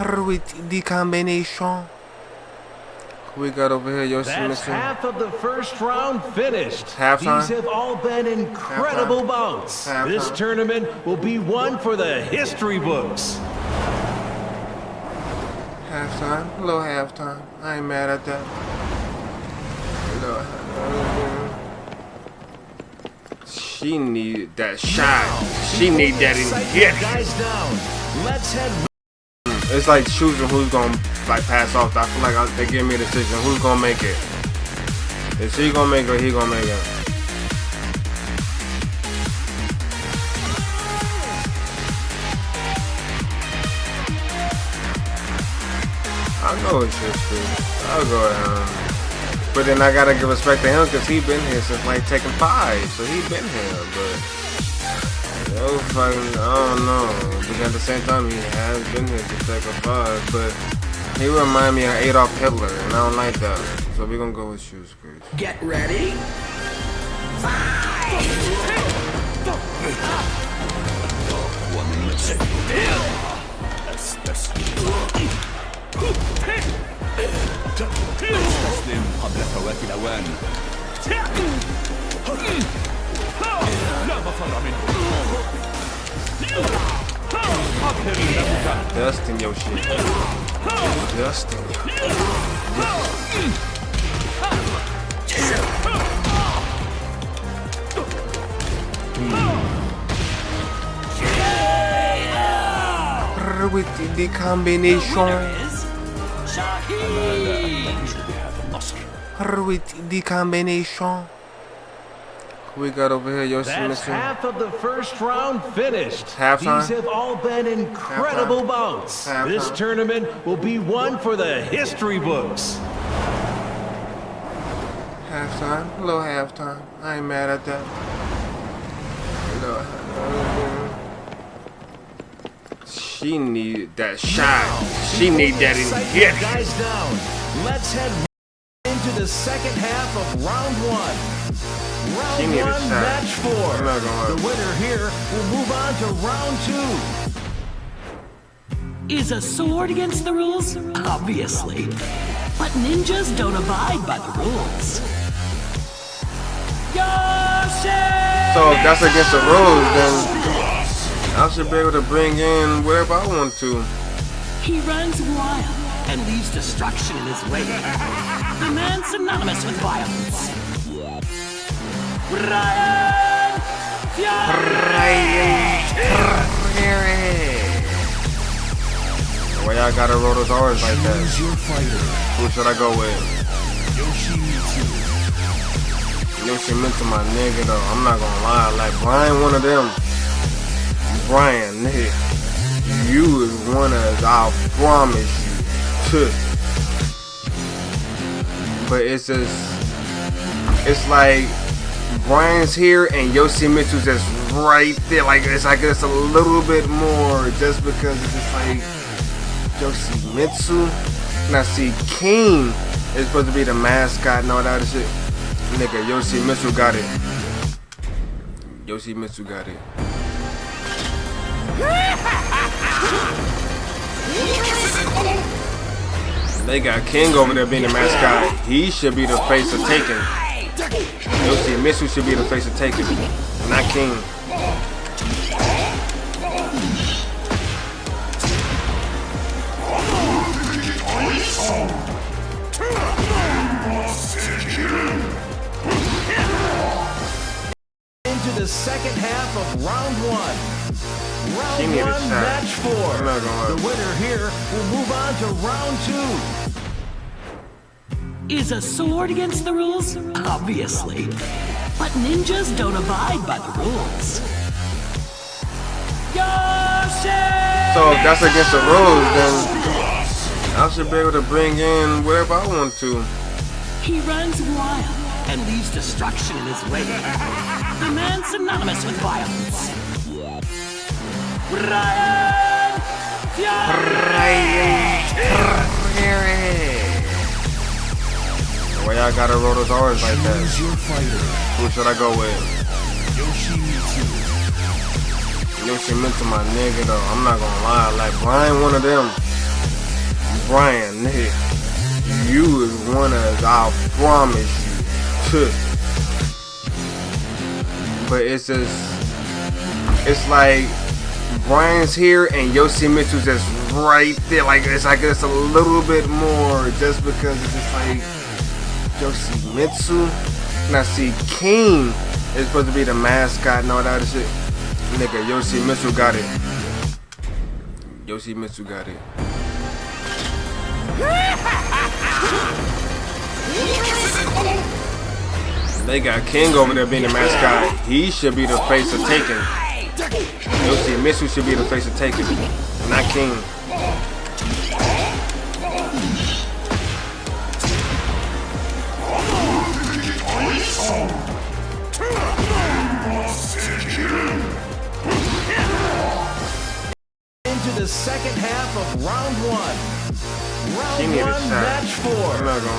with the combination. We got over here, Yoshi. That's half of the first round finished. Halftime? These have all been incredible bouts. This tournament will be one for the history books. Halftime, a little halftime. I ain't mad at that. She need that shot. She need that in here. Guys down. Let's head. It's like choosing who's gonna like pass off. I feel like they give me a decision. Who's gonna make it? Is she gonna make it or he gonna make it? I know it's history. I'll go with him. But then I gotta give respect to him because he been here since like Tekken 5. So he been here, but yo, fucking, I don't know. But at the same time, he has been here since Tekken 5. But he remind me of Adolf Hitler, and I don't like that. So we're gonna go with shoes, Chris. Get ready. Fight! استسلم قبل فوات الأوان. لا مفر منه. Dustin, Yoshi. Dustin. With the combination. With the combination. We got over here, Yoshi. That's half of the first round finished. Halftime? These have all been incredible bouts. This tournament will be one for the history books. Halftime, a little halftime. I ain't mad at that. She need that shot. She need that in here. Guys down. Let's head into the second half of round one. Round one, match 4. The winner here will move on to round 2. Is a sword against the rules? Obviously. But ninjas don't abide by the rules. Yoshi! So if that's against the rules, then I should be able to bring in whatever I want to. He runs wild and leaves destruction in his wake. The man synonymous with violence. Ryan Fury! Why y'all gotta roll those R's like that? Who should I go with? Yoshi Mitsu, my nigga, though. I'm not gonna lie. Like, Brian, one of them. Brian, nigga. You is one of, I promise you. But it's just, it's like, Brian's here and Yoshimitsu's just right there. Like it's a little bit more just because it's just like Yoshimitsu. Now see, King is supposed to be the mascot and all that other shit. Nigga, Yoshimitsu got it. Yoshimitsu got it. They got King over there being the mascot. He should be the face of Taken. Yoshimitsu should be the face of Taken, not King. Into the second half of round 1. Round 1, match 4. The winner here will move on to round 2. Is a sword against the rules? Obviously. But ninjas don't abide by the rules. Yoshi! So if that's against the rules, then I should be able to bring in whatever I want to. He runs wild and leaves destruction in his wake. The man synonymous with violence. Ryan Fury! Why y'all gotta roll those R's like that? Who should I go with? Yoshi Mitsu, my nigga, though. I'm not gonna lie. Like, Brian, one of them. Brian, nigga, you is one of, I promise you, but it's just, it's like Brian's here and Yoshimitsu's just right there. Like it's a little bit more just because it's just like Yoshimitsu. Now see, King is supposed to be the mascot and all that other shit. Nigga, Yoshimitsu got it. Yoshimitsu got it. They got King over there being the mascot. He should be the face of Taken. Yoshimitsu should be the face of Taken, not King. Into the second half of round one. Round one, match 4.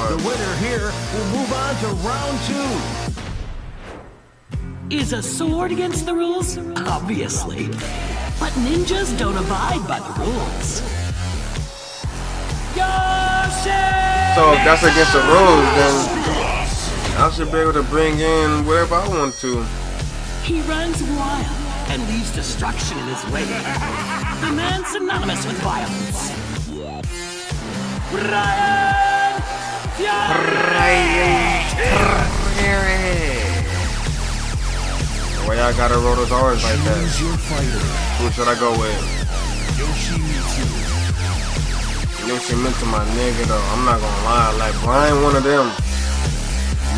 The winner here will move on to round 2. Is a sword against the rules? Obviously. But ninjas don't abide by the rules. So if that's against the rules, then I should be able to bring in whatever I want to. He runs wild and leaves destruction in his wake. The man synonymous with violence. Ryan! Why y'all gotta roll those R's like that? Who should I go with? Yoshimitsu, my nigga, though. I'm not gonna lie. Like, Brian, one of them.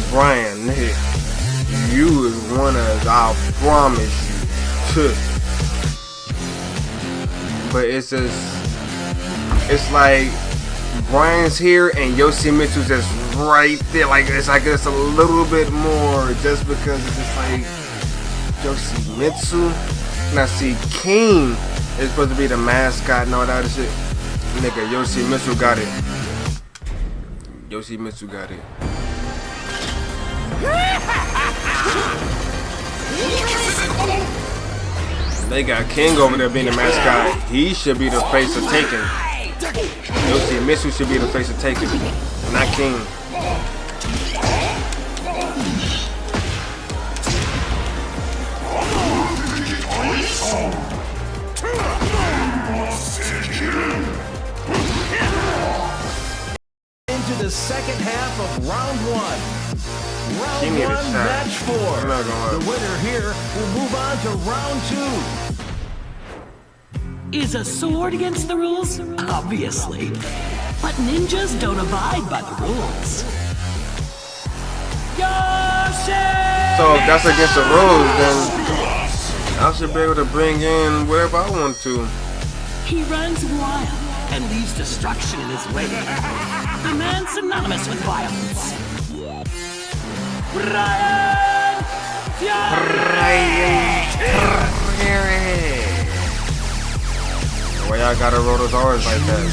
Brian, nigga, you is one of, I promise you, but it's just, it's like Brian's here and Yoshimitsu's just right there. Like it's a little bit more just because it's just like Yoshimitsu. Now see, King is supposed to be the mascot and all that other shit. Nigga, Yoshimitsu got it. Yoshimitsu got it. They got King over there being the mascot. He should be the face of Taken. Yoshimitsu should be the face of Taken, not King. Into the second half of round 1. Round 1, match 4. The winner here will move on to round 2. Is a sword against the rules? Obviously. But ninjas don't abide by the rules. So if that's against the rules, then I should be able to bring in whatever I want to. He runs wild and leaves destruction in his wake. The man synonymous with violence. Ryan! Why y'all gotta roll those R's like that?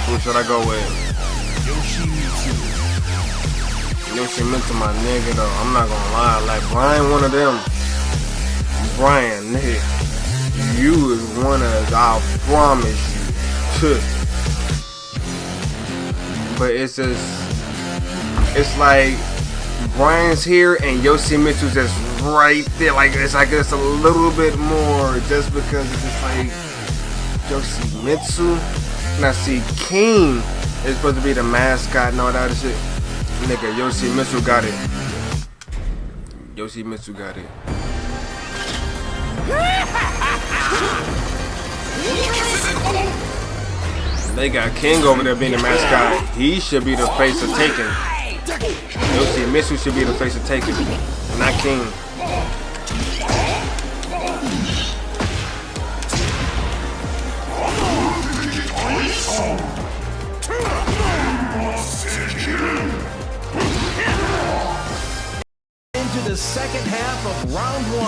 Who should I go with? Yoshimitsu, my nigga, though. I'm not gonna lie. Like, Brian, one of them. Brian, nigga, you is one of, I promise you, but it's just, it's like Brian's here and Yoshimitsu's just right there. Like it's a little bit more just because it's just like Yoshimitsu. Now see, King is supposed to be the mascot and all that other shit. Nigga, Yoshimitsu got it. Yoshimitsu got it. They got King over there being the mascot. He should be the face of Taken. Yoshimitsu should be the face of Taken, not King. Into the second half of round 1.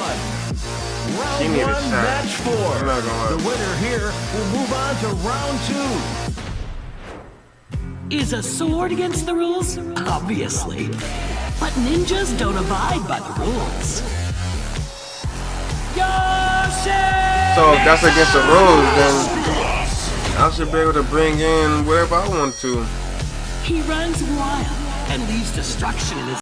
Round 1, match 4. The winner here will move on to round 2. Is a sword against the rules? Obviously. But ninjas don't abide by the rules. So if that's against the rules, then I I should be able to bring in whatever I want to. He runs wild and leaves destruction in his